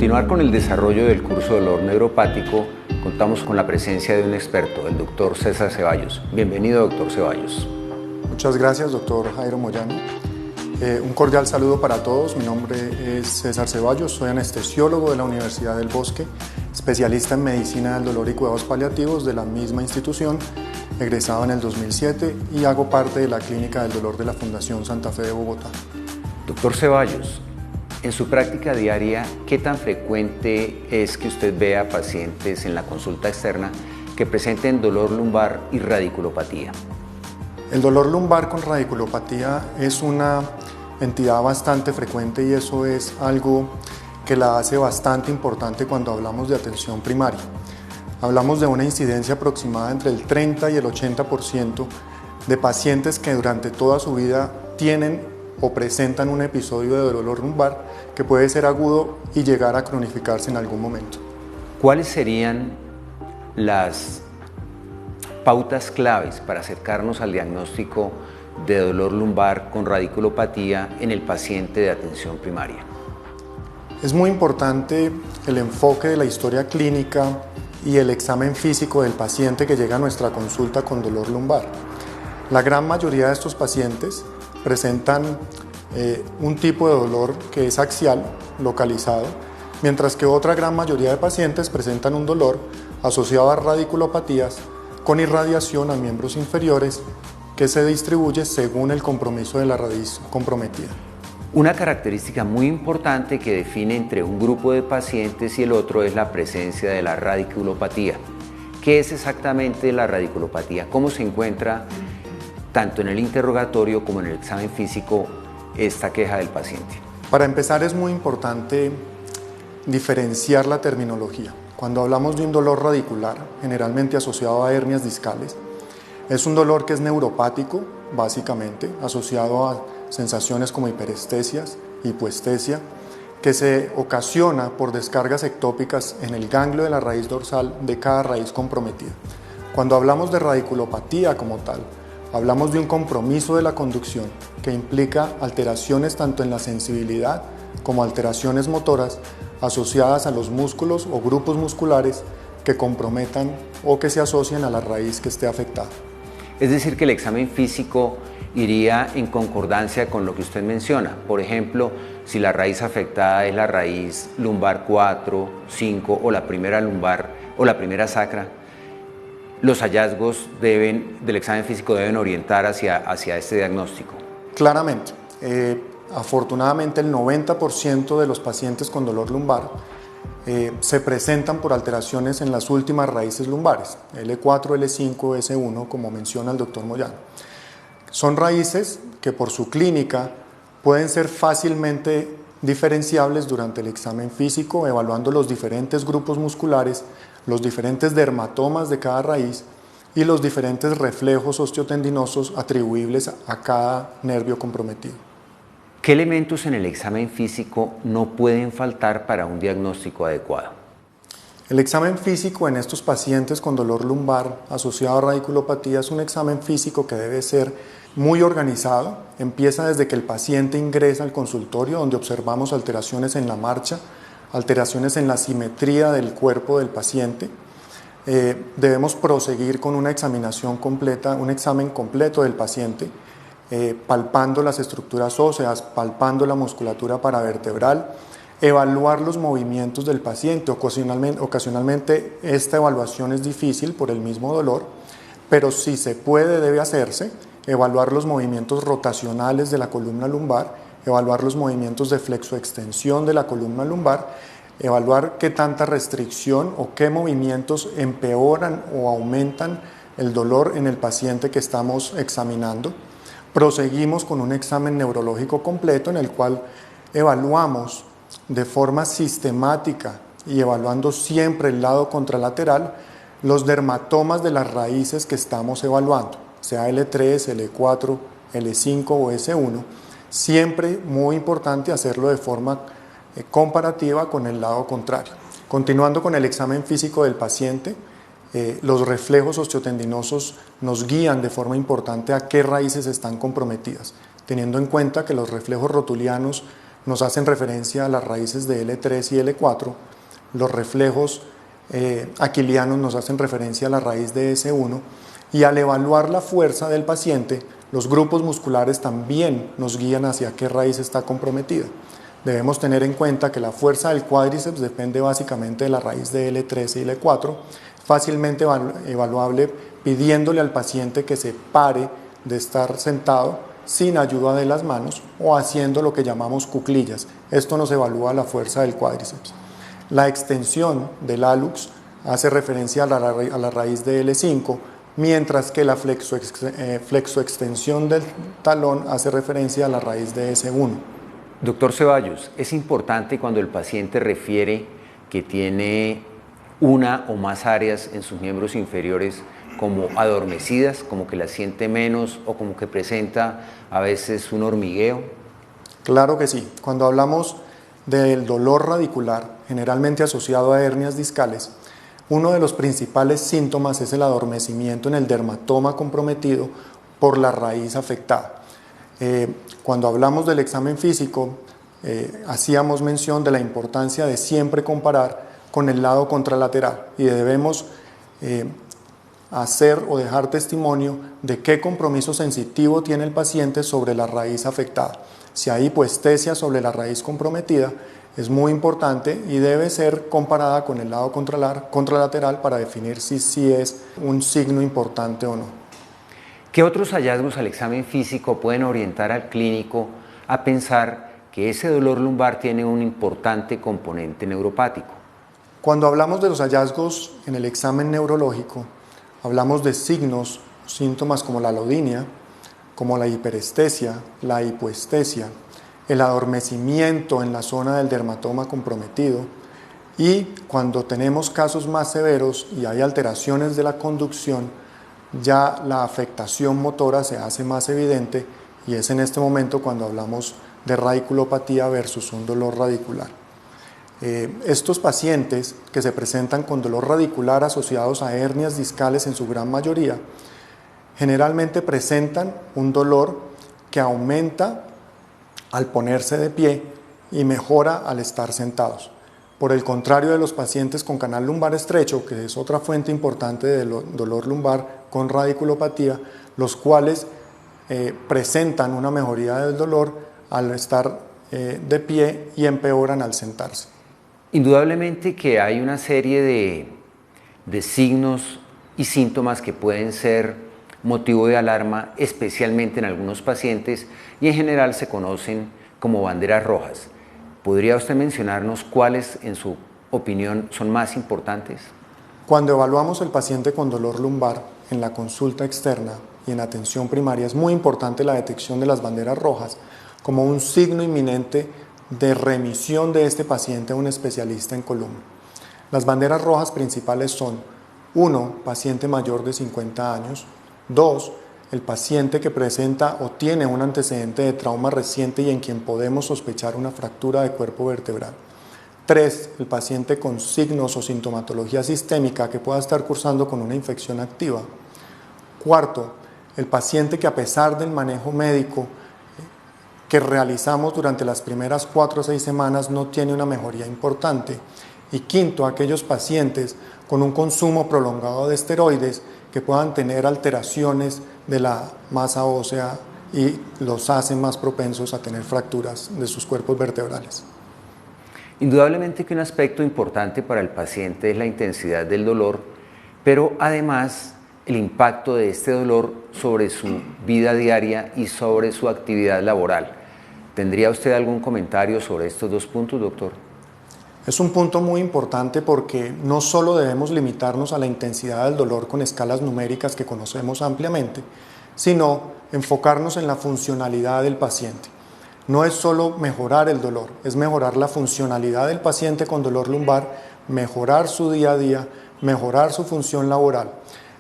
continuar con el desarrollo del curso de dolor neuropático, contamos con la presencia de un experto, el doctor César Ceballos. Bienvenido, doctor Ceballos. Muchas gracias, doctor Jairo Moyano. Un cordial saludo para todos. Mi nombre es César Ceballos, soy anestesiólogo de la Universidad del Bosque, especialista en medicina del dolor y cuidados paliativos de la misma institución, egresado en el 2007 y hago parte de la Clínica del Dolor de la Fundación Santa Fe de Bogotá. Doctor Ceballos, en su práctica diaria, ¿qué tan frecuente es que usted vea pacientes en la consulta externa que presenten dolor lumbar y radiculopatía? El dolor lumbar con radiculopatía es una entidad bastante frecuente y eso es algo que la hace bastante importante cuando hablamos de atención primaria. Hablamos de una incidencia aproximada entre el 30 y el 80% de pacientes que durante toda su vida tienen o presentan un episodio de dolor lumbar que puede ser agudo y llegar a cronificarse en algún momento. ¿Cuáles serían las pautas claves para acercarnos al diagnóstico de dolor lumbar con radiculopatía en el paciente de atención primaria? Es muy importante el enfoque de la historia clínica y el examen físico del paciente que llega a nuestra consulta con dolor lumbar. La gran mayoría de estos pacientes presentan un tipo de dolor que es axial, localizado, mientras que otra gran mayoría de pacientes presentan un dolor asociado a radiculopatías con irradiación a miembros inferiores que se distribuye según el compromiso de la raíz comprometida. Una característica muy importante que define entre un grupo de pacientes y el otro es la presencia de la radiculopatía. ¿Qué es exactamente la radiculopatía? ¿Cómo se encuentra tanto en el interrogatorio como en el examen físico esta queja del paciente? Para empezar, es muy importante diferenciar la terminología. Cuando hablamos de un dolor radicular, generalmente asociado a hernias discales, es un dolor que es neuropático, básicamente, asociado a sensaciones como hiperestesias, hipoestesia, que se ocasiona por descargas ectópicas en el ganglio de la raíz dorsal de cada raíz comprometida. Cuando hablamos de radiculopatía como tal, hablamos de un compromiso de la conducción que implica alteraciones tanto en la sensibilidad como alteraciones motoras asociadas a los músculos o grupos musculares que comprometan o que se asocien a la raíz que esté afectada. Es decir, que el examen físico iría en concordancia con lo que usted menciona. Por ejemplo, si la raíz afectada es la raíz lumbar 4, 5 o la primera lumbar o la primera sacra, los hallazgos del examen físico deben orientar hacia este diagnóstico. Claramente. Afortunadamente el 90% de los pacientes con dolor lumbar se presentan por alteraciones en las últimas raíces lumbares, L4, L5, S1, como menciona el doctor Moyano. Son raíces que por su clínica pueden ser fácilmente diferenciables durante el examen físico, evaluando los diferentes grupos musculares, los diferentes dermatomas de cada raíz y los diferentes reflejos osteotendinosos atribuibles a cada nervio comprometido. ¿Qué elementos en el examen físico no pueden faltar para un diagnóstico adecuado? El examen físico en estos pacientes con dolor lumbar asociado a radiculopatía es un examen físico que debe ser muy organizado. Empieza desde que el paciente ingresa al consultorio, donde observamos alteraciones en la marcha, alteraciones en la simetría del cuerpo del paciente. Debemos proseguir con una examinación completa, un examen completo del paciente, palpando las estructuras óseas, palpando la musculatura paravertebral, evaluar los movimientos del paciente. Ocasionalmente esta evaluación es difícil por el mismo dolor, pero si se puede, debe hacerse. Evaluar los movimientos rotacionales de la columna lumbar, evaluar los movimientos de flexoextensión de la columna lumbar, evaluar qué tanta restricción o qué movimientos empeoran o aumentan el dolor en el paciente que estamos examinando. Proseguimos con un examen neurológico completo en el cual evaluamos de forma sistemática y evaluando siempre el lado contralateral los dermatomas de las raíces que estamos evaluando, sea L3, L4, L5 o S1, siempre muy importante hacerlo de forma comparativa con el lado contrario. Continuando con el examen físico del paciente, los reflejos osteotendinosos nos guían de forma importante a qué raíces están comprometidas, teniendo en cuenta que los reflejos rotulianos nos hacen referencia a las raíces de L3 y L4, los reflejos aquilianos nos hacen referencia a la raíz de S1, y al evaluar la fuerza del paciente, los grupos musculares también nos guían hacia qué raíz está comprometida. Debemos tener en cuenta que la fuerza del cuádriceps depende básicamente de la raíz de L3 y L4, fácilmente evaluable pidiéndole al paciente que se pare de estar sentado sin ayuda de las manos o haciendo lo que llamamos cuclillas. Esto nos evalúa la fuerza del cuádriceps. La extensión del hallux hace referencia a la raíz de L5, mientras que la flexoextensión del talón hace referencia a la raíz de S1. Doctor Ceballos, es importante cuando el paciente refiere que tiene una o más áreas en sus miembros inferiores como adormecidas, como que las siente menos o como que presenta a veces un hormigueo. Claro que sí. Cuando hablamos del dolor radicular, generalmente asociado a hernias discales, uno de los principales síntomas es el adormecimiento en el dermatoma comprometido por la raíz afectada. Cuando hablamos del examen físico, hacíamos mención de la importancia de siempre comparar con el lado contralateral y debemos hacer o dejar testimonio de qué compromiso sensitivo tiene el paciente sobre la raíz afectada. Si hay hipoestesia sobre la raíz comprometida, es muy importante y debe ser comparada con el lado contralateral para definir si es un signo importante o no. ¿Qué otros hallazgos al examen físico pueden orientar al clínico a pensar que ese dolor lumbar tiene un importante componente neuropático? Cuando hablamos de los hallazgos en el examen neurológico, hablamos de signos, síntomas como la alodinia, como la hiperestesia, la hipoestesia, el adormecimiento en la zona del dermatoma comprometido, y cuando tenemos casos más severos y hay alteraciones de la conducción, ya la afectación motora se hace más evidente y es en este momento cuando hablamos de radiculopatía versus un dolor radicular. Estos pacientes que se presentan con dolor radicular asociados a hernias discales en su gran mayoría, generalmente presentan un dolor que aumenta al ponerse de pie y mejora al estar sentados. Por el contrario de los pacientes con canal lumbar estrecho, que es otra fuente importante de dolor lumbar con radiculopatía, los cuales presentan una mejoría del dolor al estar de pie y empeoran al sentarse. Indudablemente que hay una serie de signos y síntomas que pueden ser motivo de alarma, especialmente en algunos pacientes, y en general se conocen como banderas rojas. ¿Podría usted mencionarnos cuáles, en su opinión, son más importantes? Cuando evaluamos el paciente con dolor lumbar en la consulta externa y en atención primaria, es muy importante la detección de las banderas rojas como un signo inminente de remisión de este paciente a un especialista en columna. Las banderas rojas principales son: 1. Paciente mayor de 50 años. 2. El paciente que presenta o tiene un antecedente de trauma reciente y en quien podemos sospechar una fractura de cuerpo vertebral. 3. El paciente con signos o sintomatología sistémica que pueda estar cursando con una infección activa. 4. El paciente que, a pesar del manejo médico que realizamos durante las primeras 4 o 6 semanas, no tiene una mejoría importante. Y 5. Aquellos pacientes con un consumo prolongado de esteroides que puedan tener alteraciones de la masa ósea y los hacen más propensos a tener fracturas de sus cuerpos vertebrales. Indudablemente que un aspecto importante para el paciente es la intensidad del dolor, pero además el impacto de este dolor sobre su vida diaria y sobre su actividad laboral. ¿Tendría usted algún comentario sobre estos dos puntos, doctor? Es un punto muy importante porque no solo debemos limitarnos a la intensidad del dolor con escalas numéricas que conocemos ampliamente, sino enfocarnos en la funcionalidad del paciente. No es solo mejorar el dolor, es mejorar la funcionalidad del paciente con dolor lumbar, mejorar su día a día, mejorar su función laboral.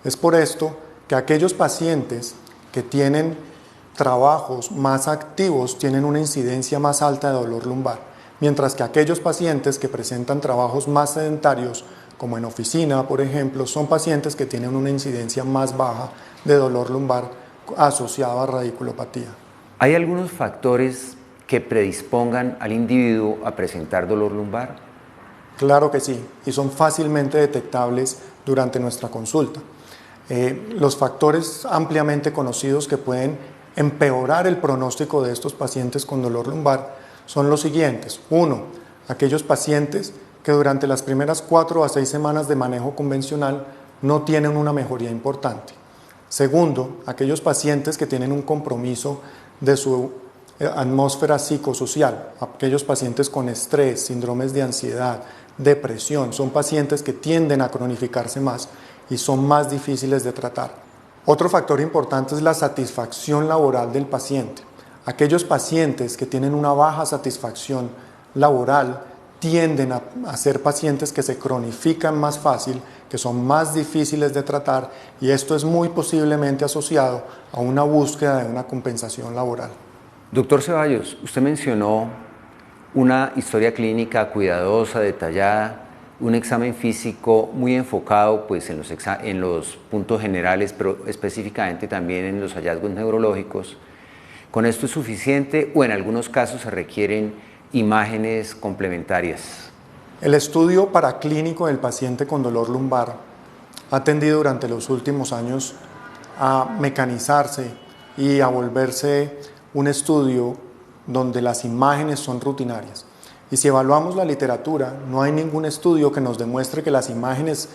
Es por esto que aquellos pacientes que tienen trabajos más activos tienen una incidencia más alta de dolor lumbar, mientras que aquellos pacientes que presentan trabajos más sedentarios, como en oficina, por ejemplo, son pacientes que tienen una incidencia más baja de dolor lumbar asociado a radiculopatía. Hay algunos factores que predispongan al individuo a presentar dolor lumbar? Claro que sí, y son fácilmente detectables durante nuestra consulta. Los factores ampliamente conocidos que pueden empeorar el pronóstico de estos pacientes con dolor lumbar son los siguientes. 1. Aquellos pacientes que durante las primeras 4 a 6 semanas de manejo convencional no tienen una mejoría importante. Segundo, aquellos pacientes que tienen un compromiso de su atmósfera psicosocial, aquellos pacientes con estrés, síndromes de ansiedad, depresión, son pacientes que tienden a cronificarse más y son más difíciles de tratar. Otro factor importante es la satisfacción laboral del paciente. Aquellos pacientes que tienen una baja satisfacción laboral tienden a ser pacientes que se cronifican más fácil, que son más difíciles de tratar, y esto es muy posiblemente asociado a una búsqueda de una compensación laboral. Doctor Ceballos, usted mencionó una historia clínica cuidadosa, detallada, un examen físico muy enfocado pues, en los puntos generales, pero específicamente también en los hallazgos neurológicos. ¿Con esto es suficiente o en algunos casos se requieren imágenes complementarias? El estudio paraclínico del paciente con dolor lumbar ha tendido durante los últimos años a mecanizarse y a volverse un estudio donde las imágenes son rutinarias. Y si evaluamos la literatura, no hay ningún estudio que nos demuestre que las imágenes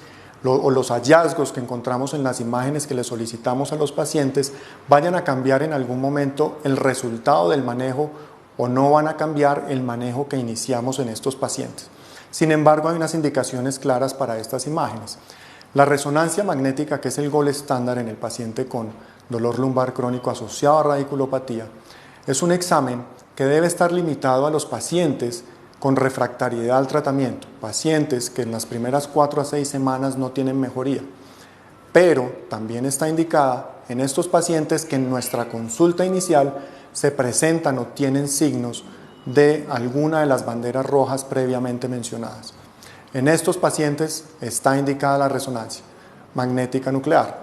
o los hallazgos que encontramos en las imágenes que le solicitamos a los pacientes vayan a cambiar en algún momento el resultado del manejo o no van a cambiar el manejo que iniciamos en estos pacientes. Sin embargo, hay unas indicaciones claras para estas imágenes. La resonancia magnética, que es el gold estándar en el paciente con dolor lumbar crónico asociado a radiculopatía, es un examen que debe estar limitado a los pacientes con refractariedad al tratamiento, pacientes que en las primeras 4 a 6 semanas no tienen mejoría, pero también está indicada en estos pacientes que en nuestra consulta inicial se presentan o tienen signos de alguna de las banderas rojas previamente mencionadas. En estos pacientes está indicada la resonancia magnética nuclear.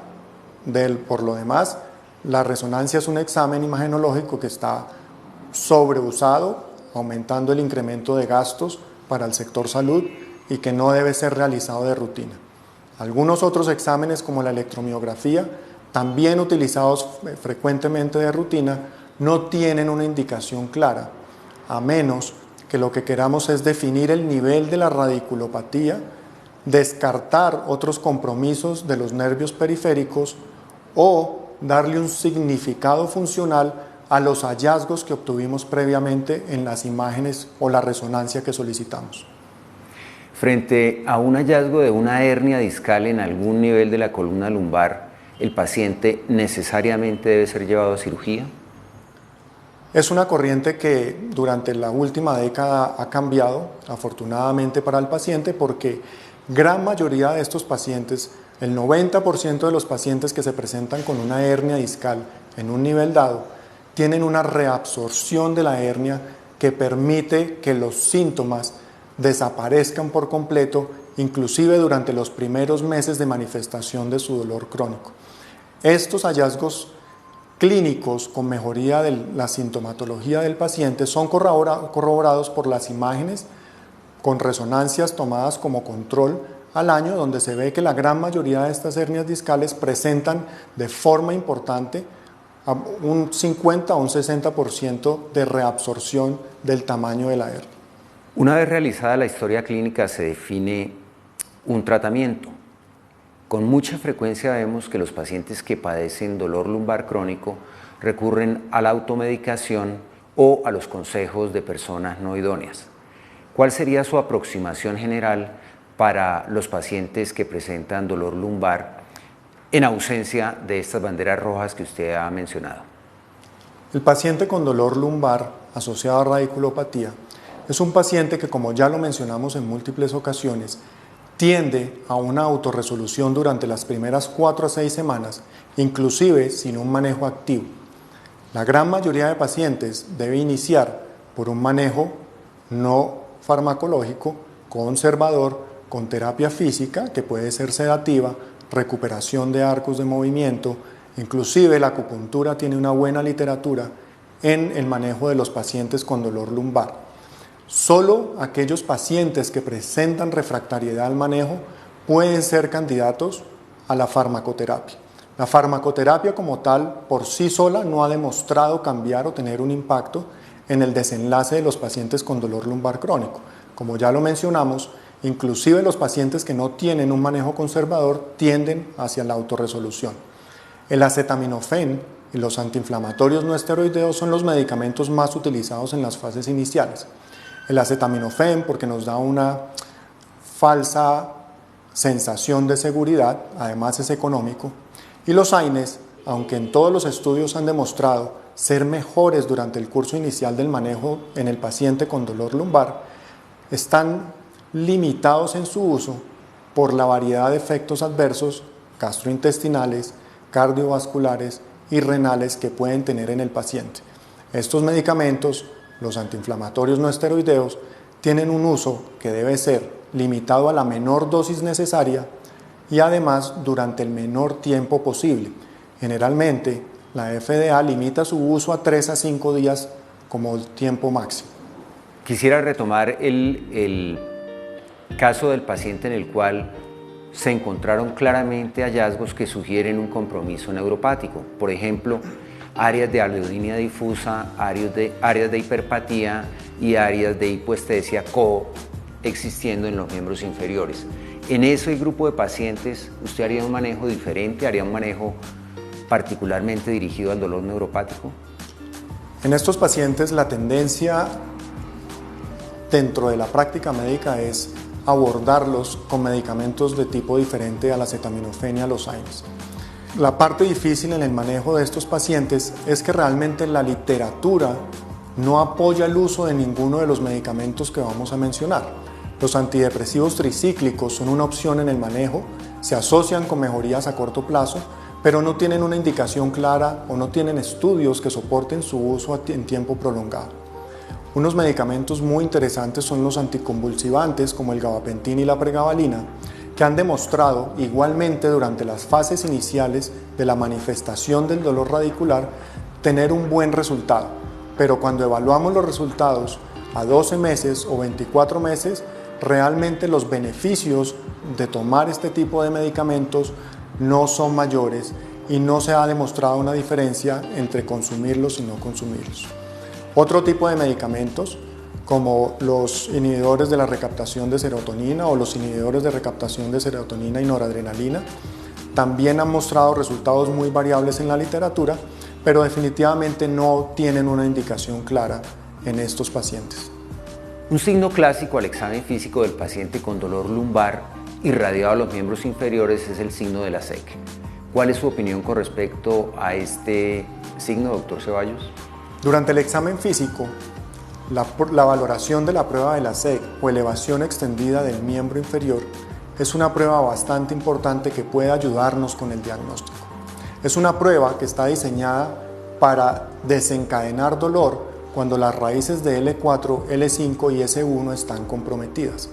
Por lo demás, la resonancia es un examen imagenológico que está sobreusado, aumentando el incremento de gastos para el sector salud y que no debe ser realizado de rutina. Algunos otros exámenes como la electromiografía, también utilizados frecuentemente de rutina, no tienen una indicación clara, a menos que lo que queramos es definir el nivel de la radiculopatía, descartar otros compromisos de los nervios periféricos o darle un significado funcional a los hallazgos que obtuvimos previamente en las imágenes o la resonancia que solicitamos. Frente a un hallazgo de una hernia discal en algún nivel de la columna lumbar, ¿el paciente necesariamente debe ser llevado a cirugía? Es una corriente que durante la última década ha cambiado, afortunadamente para el paciente, porque gran mayoría de estos pacientes, el 90% de los pacientes que se presentan con una hernia discal en un nivel dado, tienen una reabsorción de la hernia que permite que los síntomas desaparezcan por completo, inclusive durante los primeros meses de manifestación de su dolor crónico. Estos hallazgos clínicos con mejoría de la sintomatología del paciente son corroborados por las imágenes con resonancias tomadas como control al año, donde se ve que la gran mayoría de estas hernias discales presentan de forma importante un 50 o un 60% de reabsorción del tamaño de la hernia. Una vez realizada la historia clínica se define un tratamiento. Con mucha frecuencia vemos que los pacientes que padecen dolor lumbar crónico recurren a la automedicación o a los consejos de personas no idóneas. ¿Cuál sería su aproximación general para los pacientes que presentan dolor lumbar en ausencia de estas banderas rojas que usted ha mencionado? El paciente con dolor lumbar asociado a radiculopatía es un paciente que, como ya lo mencionamos en múltiples ocasiones, tiende a una autorresolución durante las primeras 4 a 6 semanas, inclusive sin un manejo activo. La gran mayoría de pacientes debe iniciar por un manejo no farmacológico, conservador, con terapia física, que puede ser sedativa, recuperación de arcos de movimiento, inclusive la acupuntura tiene una buena literatura en el manejo de los pacientes con dolor lumbar. Solo aquellos pacientes que presentan refractariedad al manejo pueden ser candidatos a la farmacoterapia. La farmacoterapia como tal por sí sola no ha demostrado cambiar o tener un impacto en el desenlace de los pacientes con dolor lumbar crónico. Como ya lo mencionamos, inclusive los pacientes que no tienen un manejo conservador tienden hacia la autorresolución. El acetaminofén y los antiinflamatorios no esteroideos son los medicamentos más utilizados en las fases iniciales. El acetaminofén porque nos da una falsa sensación de seguridad, además es económico, y los AINES, aunque en todos los estudios han demostrado ser mejores durante el curso inicial del manejo en el paciente con dolor lumbar, están limitados en su uso por la variedad de efectos adversos gastrointestinales, cardiovasculares y renales que pueden tener en el paciente. Estos medicamentos, los antiinflamatorios no esteroideos, tienen un uso que debe ser limitado a la menor dosis necesaria y además durante el menor tiempo posible. Generalmente, la FDA limita su uso a 3 a 5 días como el tiempo máximo. Quisiera retomar el caso del paciente en el cual se encontraron claramente hallazgos que sugieren un compromiso neuropático. Por ejemplo, áreas de aleodinia difusa, áreas de hiperpatía y áreas de hipoestesia coexistiendo en los miembros inferiores. En ese grupo de pacientes, ¿usted haría un manejo diferente? ¿Haría un manejo particularmente dirigido al dolor neuropático? En estos pacientes la tendencia dentro de la práctica médica es abordarlos con medicamentos de tipo diferente al acetaminofén y a los AINES. La parte difícil en el manejo de estos pacientes es que realmente la literatura no apoya el uso de ninguno de los medicamentos que vamos a mencionar. Los antidepresivos tricíclicos son una opción en el manejo, se asocian con mejorías a corto plazo, pero no tienen una indicación clara o no tienen estudios que soporten su uso en tiempo prolongado. Unos medicamentos muy interesantes son los anticonvulsivantes como el gabapentina y la pregabalina, que han demostrado igualmente durante las fases iniciales de la manifestación del dolor radicular tener un buen resultado, pero cuando evaluamos los resultados a 12 meses o 24 meses, realmente los beneficios de tomar este tipo de medicamentos no son mayores y no se ha demostrado una diferencia entre consumirlos y no consumirlos. Otro tipo de medicamentos, como los inhibidores de la recaptación de serotonina o los inhibidores de recaptación de serotonina y noradrenalina, también han mostrado resultados muy variables en la literatura, pero definitivamente no tienen una indicación clara en estos pacientes. Un signo clásico al examen físico del paciente con dolor lumbar irradiado a los miembros inferiores es el signo de la SEC. ¿Cuál es su opinión con respecto a este signo, doctor Ceballos? Durante el examen físico, la valoración de la prueba de la SEC o elevación extendida del miembro inferior es una prueba bastante importante que puede ayudarnos con el diagnóstico. Es una prueba que está diseñada para desencadenar dolor cuando las raíces de L4, L5 y S1 están comprometidas.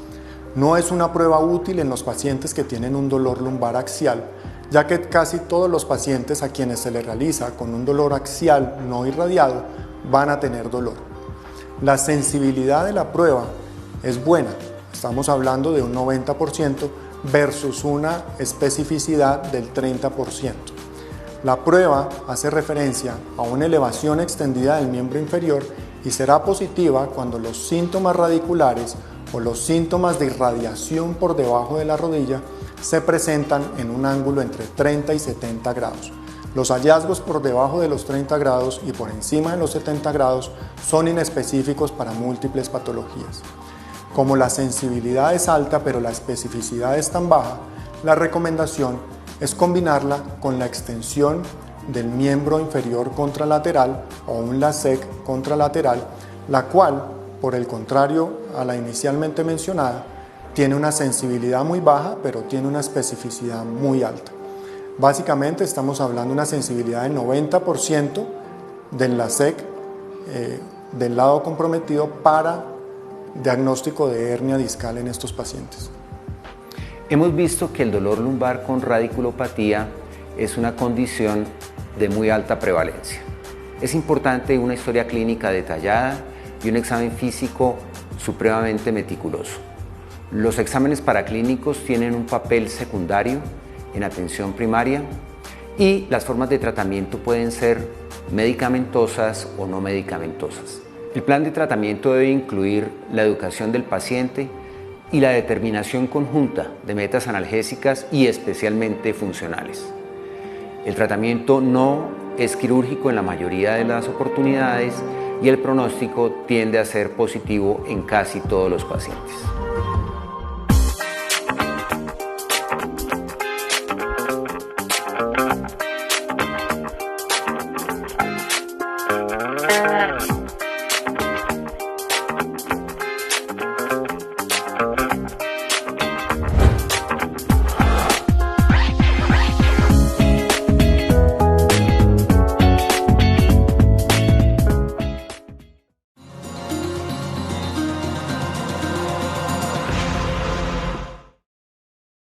No es una prueba útil en los pacientes que tienen un dolor lumbar axial, ya que casi todos los pacientes a quienes se les realiza con un dolor axial no irradiado van a tener dolor. La sensibilidad de la prueba es buena, estamos hablando de un 90% versus una especificidad del 30%. La prueba hace referencia a una elevación extendida del miembro inferior y será positiva cuando los síntomas radiculares o los síntomas de irradiación por debajo de la rodilla se presentan en un ángulo entre 30 y 70 grados. Los hallazgos por debajo de los 30 grados y por encima de los 70 grados son inespecíficos para múltiples patologías. Como la sensibilidad es alta pero la especificidad es tan baja, la recomendación es combinarla con la extensión del miembro inferior contralateral o un LASEK contralateral, la cual, por el contrario a la inicialmente mencionada, tiene una sensibilidad muy baja, pero tiene una especificidad muy alta. Básicamente estamos hablando de una sensibilidad del 90% del LASEK del lado comprometido para diagnóstico de hernia discal en estos pacientes. Hemos visto que el dolor lumbar con radiculopatía es una condición de muy alta prevalencia. Es importante una historia clínica detallada y un examen físico supremamente meticuloso. Los exámenes paraclínicos tienen un papel secundario en atención primaria y las formas de tratamiento pueden ser medicamentosas o no medicamentosas. El plan de tratamiento debe incluir la educación del paciente y la determinación conjunta de metas analgésicas y especialmente funcionales. El tratamiento no es quirúrgico en la mayoría de las oportunidades y el pronóstico tiende a ser positivo en casi todos los pacientes.